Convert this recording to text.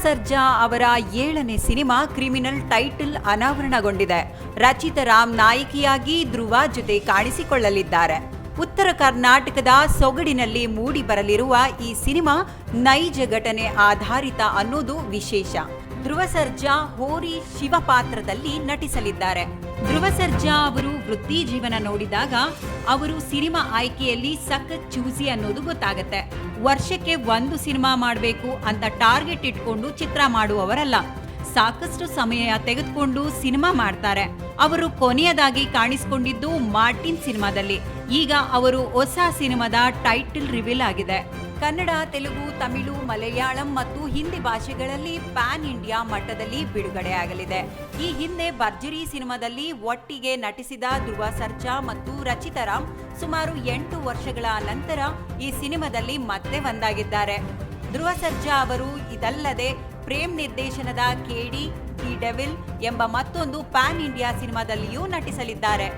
ಸರ್ಜಾ ಅವರ 7ನೇ cinema criminal title ಅನಾವರಣಗೊಂಡಿದೆ. ರಚಿತಾ ರಾಮ್ ನಾಯಕಿಯಾಗಿ ಧ್ರುವ ಜೊತೆ ಕಾಣಿಸಿಕೊಳ್ಳಲಿದ್ದಾರೆ. ಉತ್ತರ ಕರ್ನಾಟಕದ ಸೊಗಡಿನಲ್ಲಿ ಮೂಡಿ ಬರಲಿರುವ ಈ ಸಿನಿಮಾ ನೈಜ ಘಟನೆ ಆಧಾರಿತ ಅನ್ನೋದು ವಿಶೇಷ. ಧ್ರುವ ಸರ್ಜಾ ಹೋರಿ ಶಿವ ಪಾತ್ರದಲ್ಲಿ ನಟಿಸಲಿದ್ದಾರೆ. ಧ್ರುವ ಸರ್ಜಾ ಅವರು ವೃತ್ತಿ ಜೀವನ ನೋಡಿದಾಗ ಅವರು ಸಿನಿಮಾ ಆಯ್ಕೆಯಲ್ಲಿ ಸಖತ್ ಚೂಸಿ ಅನ್ನೋದು ಗೊತ್ತಾಗತ್ತೆ. ವರ್ಷಕ್ಕೆ 1 ಸಿನಿಮಾ ಮಾಡಬೇಕು ಅಂತ ಟಾರ್ಗೆಟ್ ಇಟ್ಕೊಂಡು ಚಿತ್ರ ಮಾಡುವವರಲ್ಲ. ಸಾಕಷ್ಟು ಸಮಯ ತೆಗೆದುಕೊಂಡು ಸಿನಿಮಾ ಮಾಡ್ತಾರೆ. ಅವರು ಕೊನೆಯದಾಗಿ ಕಾಣಿಸಿಕೊಂಡಿದ್ದು ಮಾರ್ಟಿನ್ ಸಿನಿಮಾದಲ್ಲಿ. ಈಗ ಅವರು ಹೊಸ ಸಿನಿಮಾದ ಟೈಟಲ್ ರಿವೀಲ್ ಆಗಿದೆ. ಕನ್ನಡ, ತೆಲುಗು, ತಮಿಳು, ಮಲಯಾಳಂ ಮತ್ತು ಹಿಂದಿ ಭಾಷೆಗಳಲ್ಲಿ ಪ್ಯಾನ್ ಇಂಡಿಯಾ ಮಟ್ಟದಲ್ಲಿ ಬಿಡುಗಡೆಯಾಗಲಿದೆ. ಈ ಹಿಂದೆ ಭರ್ಜರಿ ಸಿನಿಮಾದಲ್ಲಿ ಒಟ್ಟಿಗೆ ನಟಿಸಿದ ಧ್ರುವ ಸರ್ಜಾ ಮತ್ತು ರಚಿತಾ ರಾಮ್ ಸುಮಾರು 8 ವರ್ಷಗಳ ನಂತರ ಈ ಸಿನಿಮಾದಲ್ಲಿ ಮತ್ತೆ ಒಂದಾಗಿದ್ದಾರೆ. ಧ್ರುವ ಸರ್ಜಾ ಅವರು ಇದಲ್ಲದೆ ಪ್ರೇಮ್ ನಿರ್ದೇಶನದ ಕೇಡಿ ದಿ ಡೆವಿಲ್ ಎಂಬ ಮತ್ತೊಂದು ಪ್ಯಾನ್ ಇಂಡಿಯಾ ಸಿನಿಮಾದಲ್ಲಿಯೂ ನಟಿಸಲಿದ್ದಾರೆ.